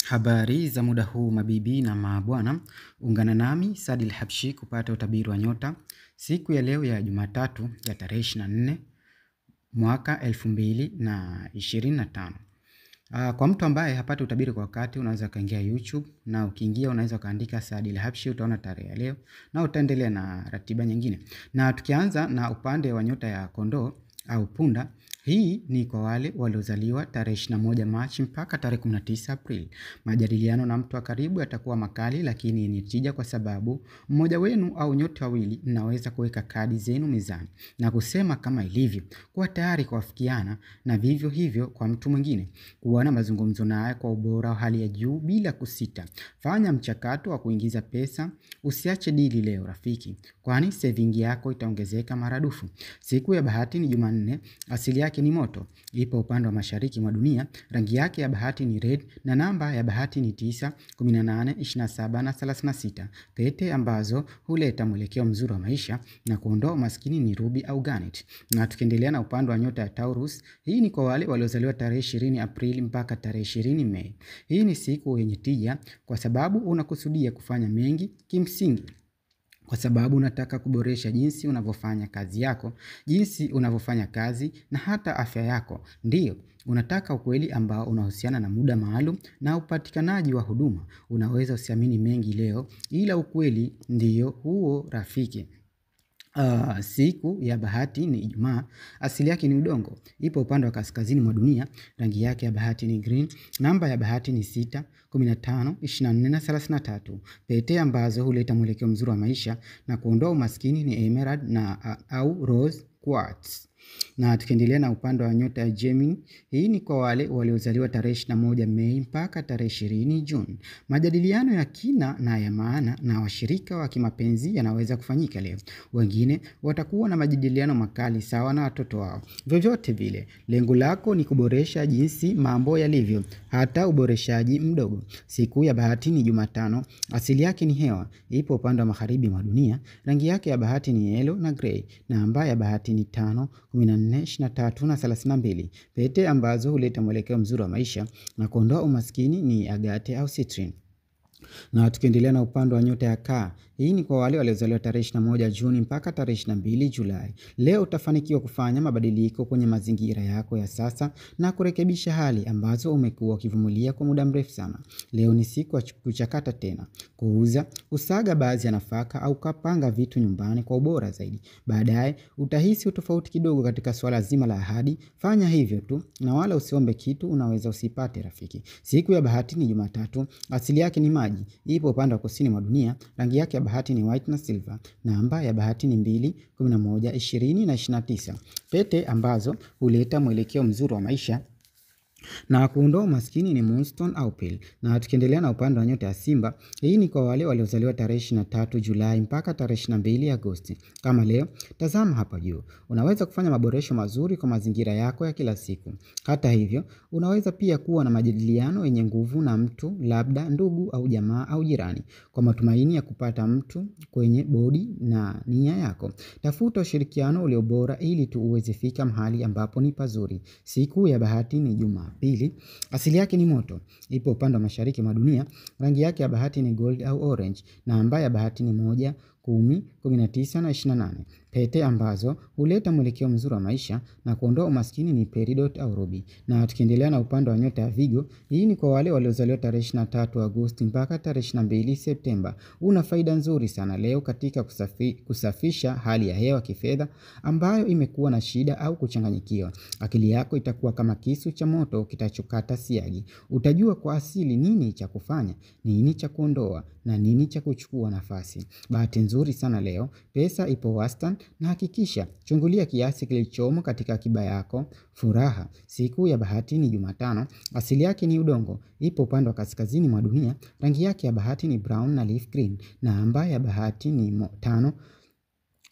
Habari za muda huu mabibi na mabwana, ungana nami Sadil Habshi kupata utabiri wa nyota siku ya leo ya Jumatatu ya tarehe 24 mwaka 2025. Kwa mtu ambaye hapati utabiri kwa wakati, unaweza kaingia YouTube na ukiingia unaweza kaandika Sadil Habshi, utaona tarehe ya leo na utaendelea na ratiba nyingine. Na tukianza na upande wa nyota ya kondoo au punda, hii ni kwa wale waliozaliwa tarehe 21 Machi mpaka tarehe 19 Aprili. Majadiliano na mtu wa karibu yatakuwa makali lakini yenye tija, kwa sababu mmoja wenu au nyote wawili mnaweza kuweka kadi zenu mezani na kusema kama ilivyo, kuwa tayari kuafikiana, na vivyo hivyo kwa mtu mwingine. Kuwa na mazungumzo naye kwa ubora wa hali ya juu bila kusita. Fanya mchakato wa kuingiza pesa, usiache dili leo rafiki, kwani saving yako itaongezeka maradufu. Siku ya bahati ni Jumanne, asili yake ni moto, ipo upande wa mashariki mwa dunia, rangi yake ya bahati ni red na namba ya bahati ni 9, 18, 27 na 36. Pete ambazo huleta mwelekeo mzuri wa maisha na kuondoa umaskini ni ruby au garnet. Na tukiendelea na upande wa nyota ya Taurus, hii ni kwa wale waliozaliwa tarehe 20 Aprili mpaka tarehe 20 Mei. Hii ni siku yenye tija kwa sababu unakusudia kufanya mengi kimsingi, kwa sababu unataka kuboresha jinsi unavyofanya kazi yako, jinsi unavyofanya kazi na hata afya yako. Ndiyo, unataka ukweli ambao unahusiana na muda maalum na upatikanaji wa huduma. Unaweza usiamini mengi leo, ila ukweli ndiyo huo rafiki. Siku ya bahati ni Ijumaa, asili yake ni udongo, ipo upande wa kaskazini mwa dunia, rangi yake ya bahati ni green, namba ya bahati ni 6, 15, 24 na 33. Pete ambazo huleta mwelekeo mzuri wa maisha na kuondoa umaskini ni emerald na au rose quartz. Na tukiendelea na upande wa nyota ya Gemini, hii ni kwa wale waliozaliwa tarehe 21 Mei mpaka tarehe 20 Juni. Majadiliano ya kina na ya maana na washirika wa kimapenzi yanaweza kufanyika leo. Wengine watakuwa na majadiliano makali sawa na watoto wao. Vyovyote vile, lengo lako ni kuboresha jinsi mambo yalivyo, hata uboreshaji mdogo. Siku ya bahati ni Jumatano, asili yake ni hewa, ipo upande wa magharibi mwa dunia, rangi yake ya bahati ni yellow na grey, na namba ya bahati ni 5, 14, 23 na 32. Pete ambazo huleta mwelekeo mzuri wa maisha na kuondoa umaskini ni agate au citrine. Na tukiendelea na upande wa nyota ya Kaa, hii ni kwa wale waliozaliwa tarehe 21 Juni mpaka tarehe 22 Julai. Leo utafanikiwa kufanya mabadiliko kwenye mazingira yako ya sasa na kurekebisha hali ambazo umekuwa ukivumilia kwa muda mrefu sana. Leo ni siku ya kuchakata tena, kuuza, kusaga baadhi ya nafaka au kupanga vitu nyumbani kwa ubora zaidi. Baadaye utahisi utofauti kidogo katika swala zima la ahadi. Fanya hivyo tu na wala usiombe kitu unaweza usipate rafiki. Siku ya bahati ni Jumatatu, asili yake ni maji, ipo upande wa kusini mwa dunia, rangi yake ya bahati ni white na silver, namba ya bahati ni 2, 11, 20 na 29. Pete ambazo huleta mwelekeo mzuri wa maisha na kuondoa umaskini ni moonstone au pearl. Na tukiendelea na upande wa nyota ya Simba, hii ni kwa wale waliozaliwa tarehe 23 Julai mpaka tarehe 22 Agosti. Kama leo, tazama hapa juu. Unaweza kufanya maboresho mazuri kwa mazingira yako ya kila siku. Hata hivyo, unaweza pia kuwa na majadiliano yenye nguvu na mtu, labda ndugu au jamaa au jirani, kwa matumaini ya kupata mtu kwenye bodi na nia yako. Tafuta ushirikiano ulio bora ili tu uweze fika mahali ambapo ni pazuri. Siku ya bahati ni Jumapili, asili yake ni moto, ipo upande wa mashariki mwa dunia, rangi yake ya bahati ni gold au orange, na namba ya bahati ni 1, 10, 19 na 28. Pete ambazo huleta mwelekeo mzuri wa maisha na kuondoa umaskini ni peridot au ruby. Na tukiendelea na upande wa nyota ya Vigo, hii ni kwa wale waliozaliwa tarehe 23 Agosti mpaka tarehe 22 Septemba. Una faida nzuri sana leo katika kusafisha hali ya hewa kifedha ambayo imekuwa na shida au kuchanganyikiwa. Akili yako itakuwa kama kisu cha moto kitachokata siagi. Utajua kwa asili nini cha kufanya, nini cha kuondoa na nini cha kuchukua nafasi. Bahati nzuri sana leo, pesa ipo wastani, na hakikisha chungulia kiasi kilichomo katika akiba yako. Furaha, siku ya bahati ni Jumatano, asili yake ni udongo, ipo upande wa kaskazini mwa dunia, rangi yake ya bahati ni brown na leaf green, na namba ya bahati ni 5,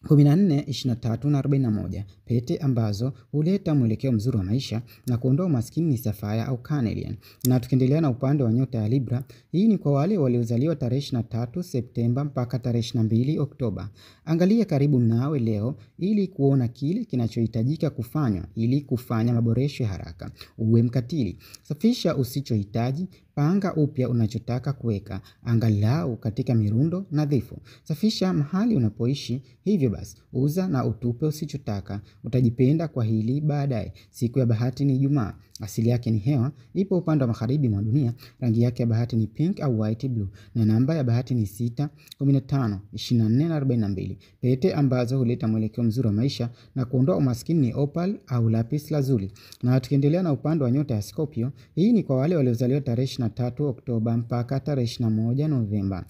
14, 23 na 41. Pete ambazo huleta mwelekeo mzuri wa maisha na kuondoa umaskini ni sapphire au carnelian. Na tukiendelea na upande wa nyota ya Libra, hii ni kwa wale waliozaliwa tarehe 23 Septemba mpaka tarehe 22 Oktoba. Angalia karibu nawe leo ili kuona kile kinachohitajika kufanywa ili kufanya maboresho ya haraka. Uwe mkatili, safisha usichohitaji, panga upya unachotaka kuweka, angalau katika mirundo nadhifu. Safisha mahali unapoishi, hivyo basi uza na utupe usichotaka. Utajipenda kwa hili baadaye. Siku ya bahati ni Ijumaa. Asili yake ni hewa, ipo upande wa magharibi mwa dunia. Rangi yake ya bahati ni pink au white blue, na namba ya bahati ni 6, 15, 24 na 42. Pete ambazo huleta mwelekeo mzuri wa maisha na kuondoa umaskini ni opal au lapis lazuli. Na tukiendelea na upande wa nyota ya Scorpio, hii ni kwa wale waliozaliwa tarehe 23 Oktoba mpaka tarehe 21 Novemba.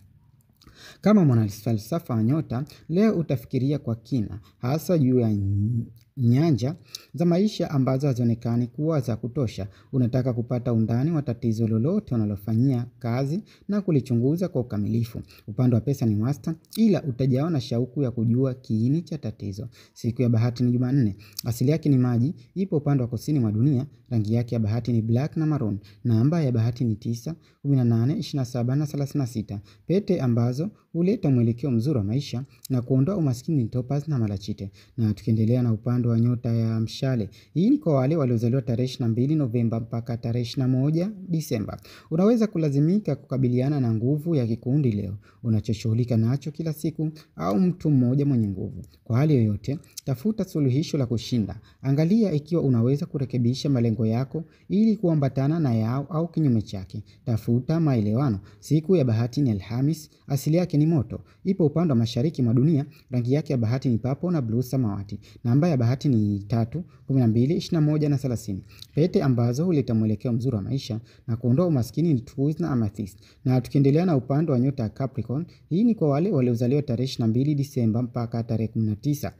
Kama mwanafalsafa wa nyota, leo utafikiria kwa kina, hasa juu ya nyanja za maisha ambazo hazionekani kuwa za kutosha. Unataka kupata undani wa tatizo lolote unalofanyia kazi na kulichunguza kwa ukamilifu. Upande wa pesa ni wastani, ila utajawa na shauku ya kujua kiini cha tatizo. Siku ya bahati ni Jumanne. Asili yake ni maji, ipo upande wa kusini mwa dunia. Rangi yake ya bahati ni black na maroon. Namba ya bahati ni 9, 18, 27 na 36. Pete ambazo huleta mwelekeo mzuri wa maisha na kuondoa umaskini ni topaz na malachite. Na tukiendelea na upande wa nyota ya mshale, hii ni kwa wale waliozaliwa tarehe 22 Novemba mpaka tarehe 21 Disemba. Unaweza kulazimika kukabiliana na nguvu ya kikundi leo, unachoshughulika nacho kila siku, au mtu mmoja mwenye nguvu. Kwa hali yoyote, tafuta suluhisho la kushinda. Angalia ikiwa unaweza kurekebisha malengo yako ili kuambatana na yao au kinyume chake. Tafuta maelewano. Siku ya bahati ni Alhamis. Asili yake ni moto, ipo upande wa mashariki mwa dunia. Rangi yake ya bahati ni purple na blue samawati. Namba ya bahati ni 3, 12, 21 na 30. Pete ambazo huleta mwelekeo mzuri wa maisha na kuondoa umaskini ni turquoise na amethyst. Na tukiendelea na upande wa nyota ya Capricorn, hii ni kwa wale waliozaliwa tarehe 22 Disemba mpaka tarehe 19.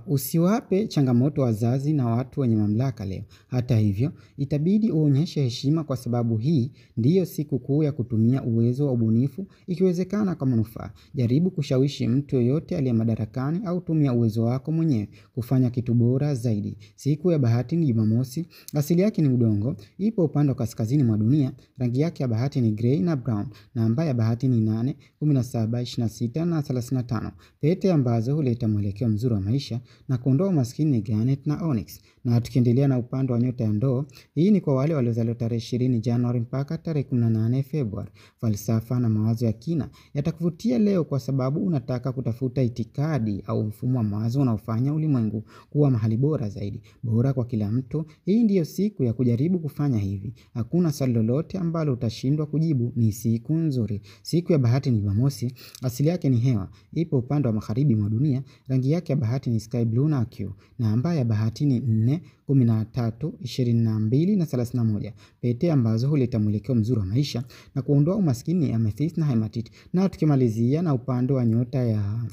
Usiwape changamoto wazazi na watu wenye mamlaka leo. Hata hivyo, itabidi uonyeshe heshima kwa sababu hii ndiyo siku kuu ya kutumia uwezo wa ubunifu ikiwezekana kwa manufaa. Jaribu kushawishi mtu yoyote aliye madarakani au tumia uwezo wako mwenyewe kufanya kitu bora zaidi. Siku ya bahati ni Jumamosi. Asili yake ni udongo, ipo upande wa kaskazini mwa dunia. Rangi yake ya bahati ni grey na brown. Namba ya bahati ni 8, 17, 26 na 35. Pete ambazo huleta mwelekeo mzuri wa maisha na kuondoa umaskini ni garnet na onyx. Na tukiendelea na upande wa nyota ya ndoo, hii ni kwa wale waliozaliwa tarehe 20 Januari mpaka tarehe 18 Februari. Falsafa na mawazo ya kina yatakuvutia leo kwa sababu unataka kutafuta itikadi au mfumo wa mawazo unaofanya ulimwengu kuwa mahali bora zaidi, bora kwa kila mtu. Hii ndiyo siku ya kujaribu kufanya hivi. Hakuna swali lolote ambalo utashindwa kujibu, ni siku nzuri. Siku ya bahati ni Jumamosi. Asili yake ni hewa, ipo upande wa magharibi mwa dunia. Rangi yake ya bahati ni sky blue na aqua. Namba ya bahati ni 4, 13, 22 na 31. Pete ambazo huleta mwelekeo mzuri wa maisha na kuondoa umaskini amethyst na hematite. Na tukimalizia na upande wa nyota ya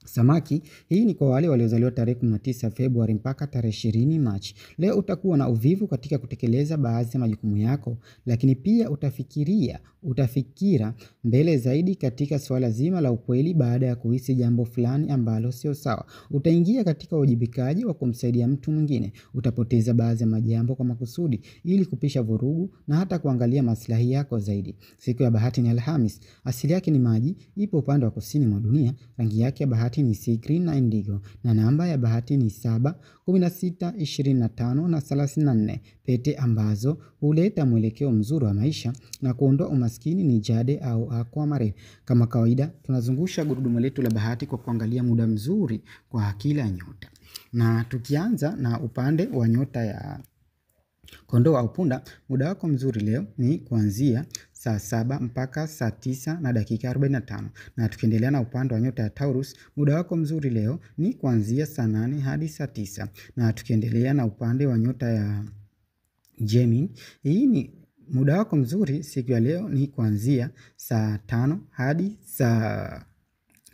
Samaki, hii ni kwa wale waliozaliwa tarehe 19 Februari mpaka tarehe 20 Machi. Leo utakuwa na uvivu katika kutekeleza baadhi ya majukumu yako, lakini pia utafikira mbele zaidi katika swala zima la ukweli baada ya kuhisi jambo fulani ambalo sio sawa. Utaingia katika uwajibikaji wa kumsaidia mtu mwingine. Utapoteza baadhi ya majambo kwa makusudi ili kupisha vurugu na hata kuangalia maslahi yako zaidi. Siku ya bahati ni Alhamis. Asili yake ni maji, ipo upande wa kusini mwa dunia. Rangi yake ya bahati ni sea green na indigo, na namba ya bahati ni 7, 16, 25 na 34. Pete ambazo huleta mwelekeo mzuri wa maisha na kuondoa umaskini ni jade au aquamarine. Kama kawaida, tunazungusha gurudumu letu la bahati kwa kuangalia muda mzuri kwa kila nyota. Na tukianza na upande wa nyota ya Kondoo au Punda, muda wako mzuri leo ni kuanzia saa 7 mpaka saa 9 na dakika 45. Na tukiendelea na upande wa nyota ya Taurus, muda wako mzuri leo ni kuanzia saa 8 hadi saa 9. Na tukiendelea na upande wa nyota ya Gemini, hii ni muda wako mzuri siku ya leo ni kuanzia saa 5 hadi saa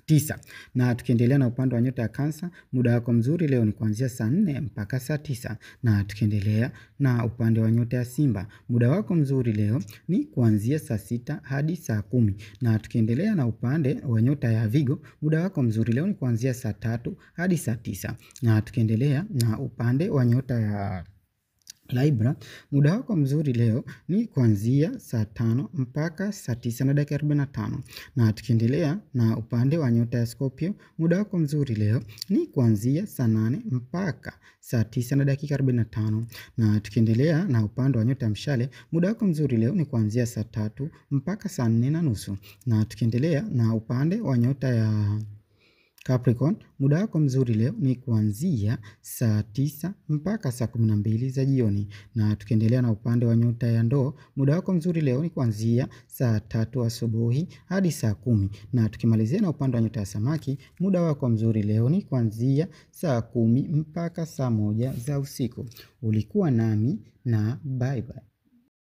9. Na tukiendelea na upande wa nyota ya Cancer, muda wako mzuri leo ni kuanzia saa 4 mpaka saa 9. Na tukiendelea na upande wa nyota ya Simba, muda wako mzuri leo ni kuanzia saa 6 hadi saa 10. Na tukiendelea na upande wa nyota ya Virgo, muda wako mzuri leo ni kuanzia saa 3 hadi saa 9. Na tukiendelea na upande wa nyota ya Libra, muda wako mzuri leo ni kuanzia saa 5 mpaka saa 9 na dakika 45. Na tukiendelea na upande wa nyota ya Scorpio, muda wako mzuri leo ni kuanzia saa 8 mpaka saa 9 na dakika 45. Na tukiendelea na upande wa nyota ya Mshale, muda wako mzuri leo ni kuanzia saa 3 mpaka saa 4 na nusu. Na tukiendelea na upande wa nyota ya Capricorn, muda wako mzuri leo ni kuanzia saa 9 mpaka saa 12 za jioni. Na tukiendelea na upande wa nyota ya Ndoo, muda wako mzuri leo ni kuanzia saa 3 asubuhi hadi saa 10. Na tukimalizia na upande wa nyota ya Samaki, muda wako mzuri leo ni kuanzia saa 10 mpaka saa 1 za usiku. Ulikuwa nami na bye bye.